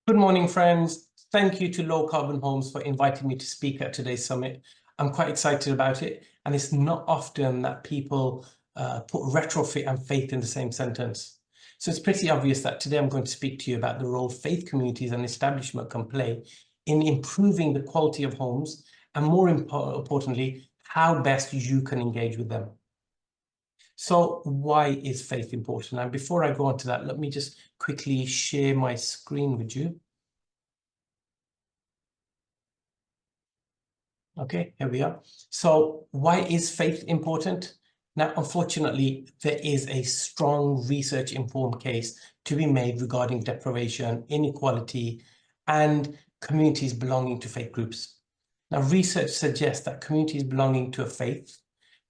Good morning, friends. Thank you to Low Carbon Homes for inviting me to speak at today's summit. I'm quite excited about it, and it's not often that people put retrofit and faith in the same sentence. So it's pretty obvious that today I'm going to speak to you about the role faith communities and establishment can play in improving the quality of homes, and more importantly, how best you can engage with them. So why is faith important? And before I go on to that, let me just quickly share my screen with you. Okay, here we are. So why is faith important? Now, unfortunately, there is a strong research-informed case to be made regarding deprivation, inequality, and communities belonging to faith groups. Now, research suggests that communities belonging to a faith,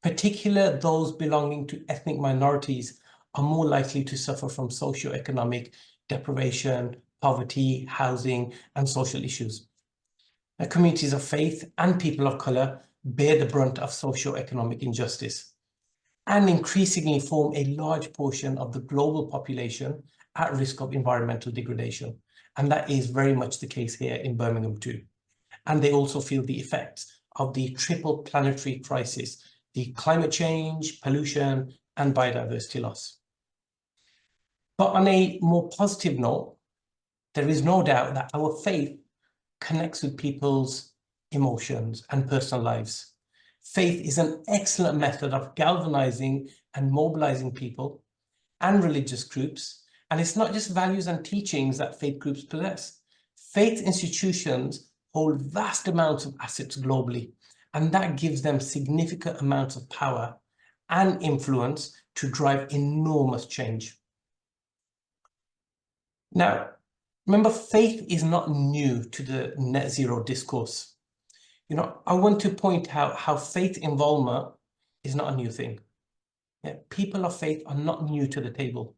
particularly those belonging to ethnic minorities, are more likely to suffer from socioeconomic deprivation, poverty, housing, and social issues. Communities of faith and people of colour bear the brunt of socio-economic injustice and increasingly form a large portion of the global population at risk of environmental degradation. And that is very much the case here in Birmingham too. And they also feel the effects of the triple planetary crisis, the climate change, pollution, and biodiversity loss. But on a more positive note, there is no doubt that our faith connects with people's emotions and personal lives. Faith is an excellent method of galvanizing and mobilizing people and religious groups. And it's not just values and teachings that faith groups possess. Faith institutions hold vast amounts of assets globally, and that gives them significant amounts of power and influence to drive enormous change. Now, remember, faith is not new to the net zero discourse. I want to point out how faith involvement is not a new thing. People of faith are not new to the table.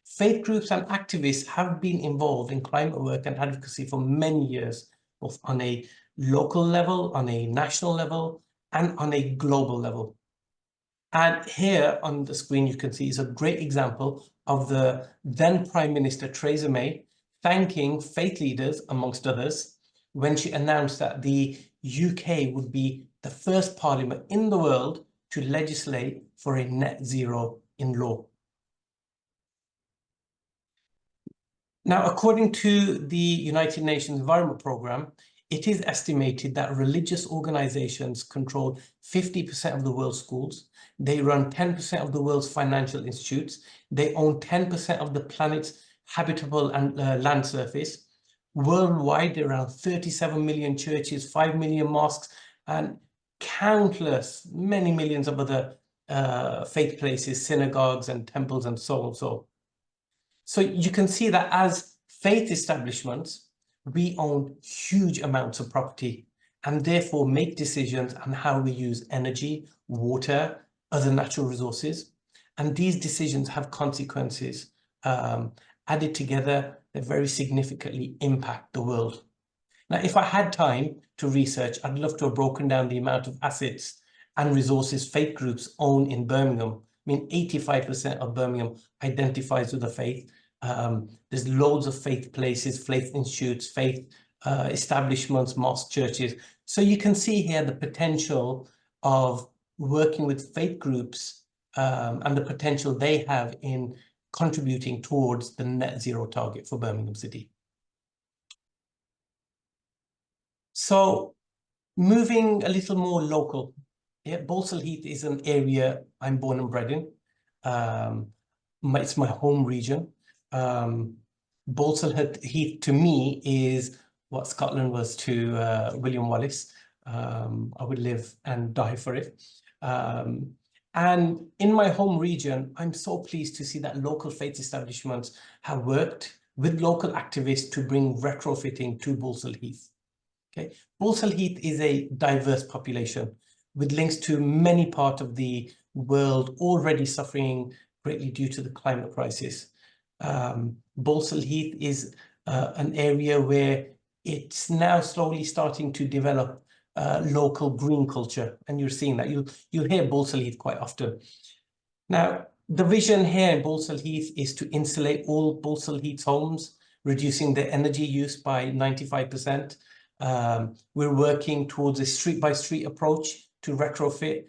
Faith groups and activists have been involved in climate work and advocacy for many years, both on a local level, on a national level, and on a global level. And here on the screen, you can see is a great example of the then Prime Minister Theresa May thanking faith leaders, amongst others, when she announced that the UK would be the first parliament in the world to legislate for a net zero in law. Now, according to the United Nations Environment Programme, it is estimated that religious organizations control 50% of the world's schools. They run 10% of the world's financial institutes. They own 10% of the planet's habitable and land surface. Worldwide, there are around 37 million churches, 5 million mosques, and countless, many millions of other faith places, synagogues and temples and so on. So you can see that as faith establishments, we own huge amounts of property and therefore make decisions on how we use energy, water, other natural resources. And these decisions have consequences. Added together, they very significantly impact the world. Now, if I had time to research, I'd love to have broken down the amount of assets and resources faith groups own in Birmingham. I mean, 85% of Birmingham identifies with the faith. There's loads of faith places, faith institutes, faith establishments, mosques, churches. So you can see here the potential of working with faith groups and the potential they have in contributing towards the net zero target for Birmingham City. So moving a little more local, Balsall Heath is an area I'm born and bred in. It's my home region. Balsall Heath to me is what Scotland was to William Wallace. I would live and die for it. And in my home region, I'm so pleased to see that local faith establishments have worked with local activists to bring retrofitting to Balsall Heath. Okay, Balsall Heath is a diverse population with links to many parts of the world already suffering greatly due to the climate crisis. Balsall Heath is an area where it's now slowly starting to develop local green culture, and you're seeing that. You'll hear Balsall Heath quite often. Now, the vision here in Balsall Heath is to insulate all Balsall Heath's homes reducing their energy use by 95%. We're working towards a street-by-street approach to retrofit.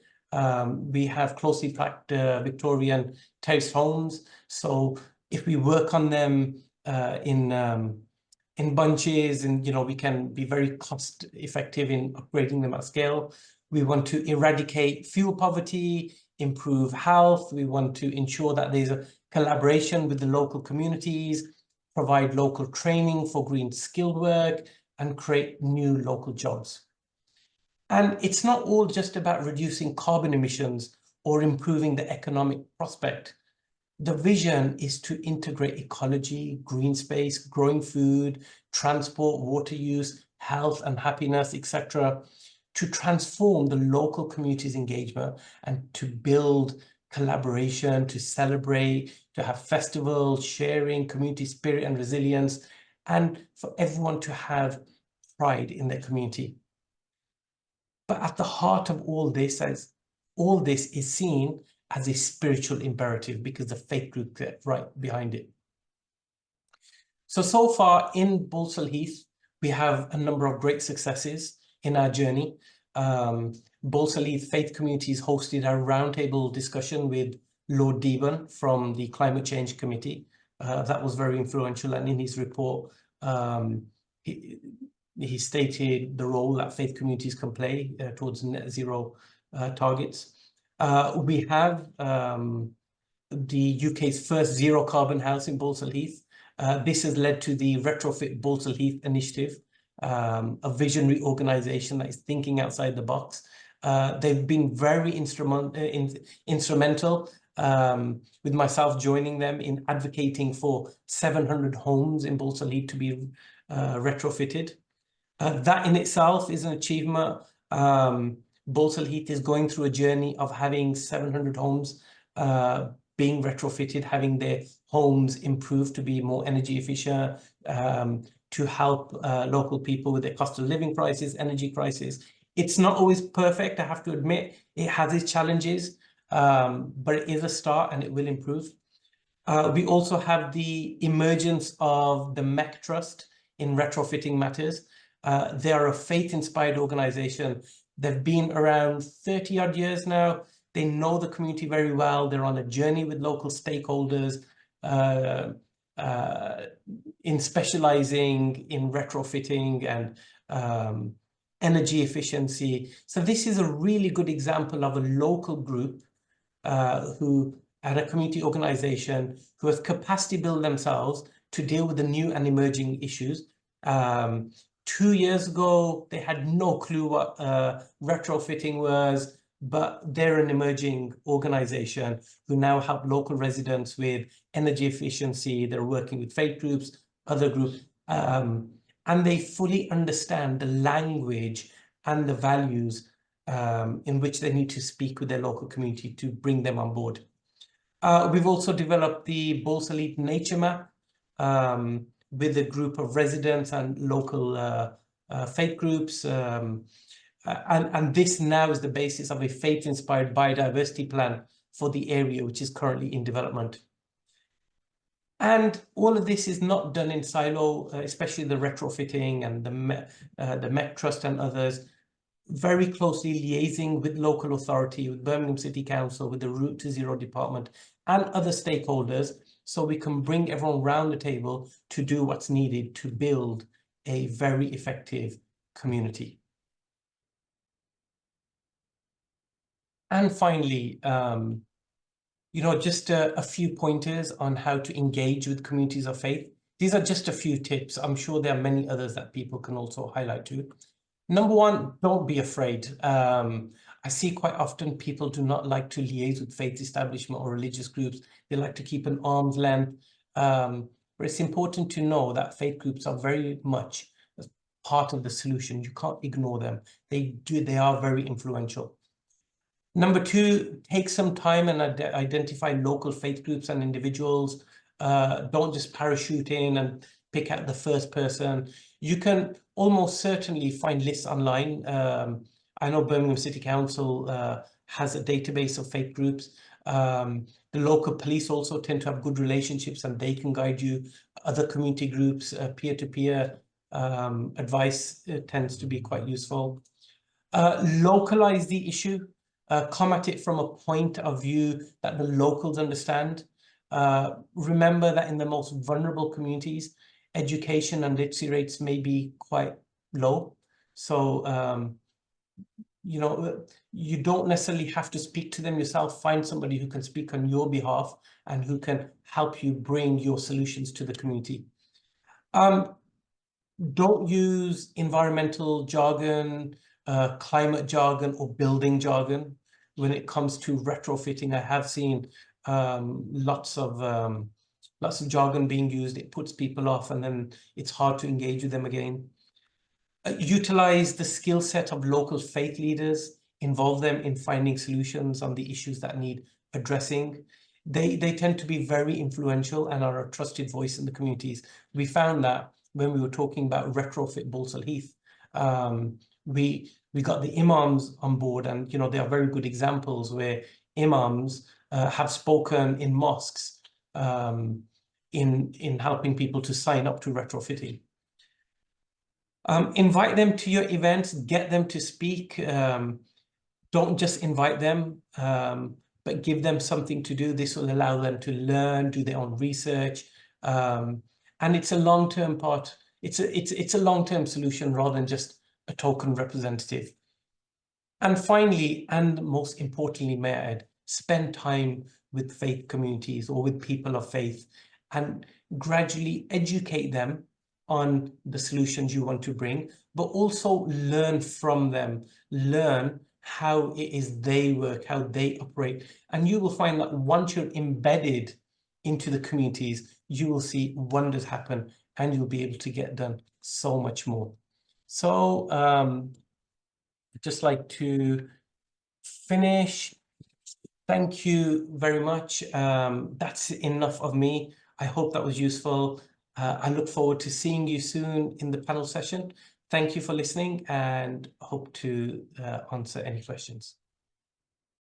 We have closely tracked Victorian terraced homes. So if we work on them in bunches, and we can be very cost effective in upgrading them at scale. We want to eradicate fuel poverty, improve health. We want to ensure that there's a collaboration with the local communities, provide local training for green skilled work, and create new local jobs. And it's not all just about reducing carbon emissions or improving the economic prospect. The vision is to integrate ecology, green space, growing food, transport, water use, health and happiness, etc., to transform the local community's engagement and to build collaboration, to celebrate, to have festivals, sharing, community spirit and resilience, and for everyone to have pride in their community. But at the heart of all this is seen as a spiritual imperative because the faith group get right behind it. So far in Balsall Heath, we have a number of great successes in our journey. Balsall Heath Faith Communities hosted a roundtable discussion with Lord Deben from the Climate Change Committee. That was very influential, and in his report, he stated the role that faith communities can play towards net zero targets. We have the UK's first zero carbon house in Balsall Heath. This has led to the Retrofit Balsall Heath initiative, a visionary organisation that is thinking outside the box. They've been very instrumental, with myself joining them in advocating for 700 homes in Balsall Heath to be retrofitted. That in itself is an achievement. Balsall Heath is going through a journey of having 700 homes being retrofitted, having their homes improved to be more energy efficient, to help local people with their cost of living crisis, energy crisis. It's not always perfect, I have to admit. It has its challenges, but it is a start and it will improve. We also have the emergence of the MEC Trust in retrofitting matters. They are a faith-inspired organisation. They've been around 30 odd years now. They know the community very well. They're on a journey with local stakeholders in specialising in retrofitting and energy efficiency. So this is a really good example of a local group who and a community organisation who has capacity built themselves to deal with the new and emerging issues. 2 years ago, they had no clue what retrofitting was, but they're an emerging organisation who now help local residents with energy efficiency. They're working with faith groups, other groups, and they fully understand the language and the values in which they need to speak with their local community to bring them on board. We've also developed the Balsall Heath Nature Map, with a group of residents and local faith groups. And this now is the basis of a faith-inspired biodiversity plan for the area, which is currently in development. And all of this is not done in silo, especially the retrofitting and the MEC Trust and others, very closely liaising with local authority, with Birmingham City Council, with the Route to Zero department and other stakeholders, so we can bring everyone around the table to do what's needed to build a very effective community. And finally, just a few pointers on how to engage with communities of faith. These are just a few tips. I'm sure there are many others that people can also highlight too. Number one, don't be afraid. I see quite often people do not like to liaise with faith establishment or religious groups. They like to keep an arm's length. But it's important to know that faith groups are very much part of the solution. You can't ignore them. They are very influential. Number two, take some time and identify local faith groups and individuals. Don't just parachute in and pick out the first person. You can almost certainly find lists online. I know Birmingham City Council has a database of faith groups. The local police also tend to have good relationships and they can guide you other community groups, peer-to-peer advice tends to be quite useful. Localize the issue, come at it from a point of view that the locals understand. Remember that in the most vulnerable communities, education and literacy rates may be quite low. So, you don't necessarily have to speak to them yourself. Find somebody who can speak on your behalf and who can help you bring your solutions to the community. Don't use environmental jargon, climate jargon, or building jargon when it comes to retrofitting. I have seen lots of jargon being used. It puts people off, and then it's hard to engage with them again. Utilize the skill set of local faith leaders, involve them in finding solutions on the issues that need addressing. They tend to be very influential and are a trusted voice in the communities. We found that when we were talking about retrofit Balsall Heath, we got the imams on board, and they are very good examples where imams have spoken in mosques in helping people to sign up to retrofitting. Invite them to your events, get them to speak. Don't just invite them, but give them something to do. This will allow them to learn, do their own research. And it's a long-term part. It's a long-term solution rather than just a token representative. And finally, and most importantly, may I add, spend time with faith communities or with people of faith and gradually educate them on the solutions you want to bring, but also learn from them, learn how it is they work, how they operate. And you will find that once you're embedded into the communities, you will see wonders happen and you'll be able to get done so much more. So I'd just like to finish. Thank you very much. That's enough of me. I hope that was useful. I look forward to seeing you soon in the panel session. Thank you for listening and hope to answer any questions.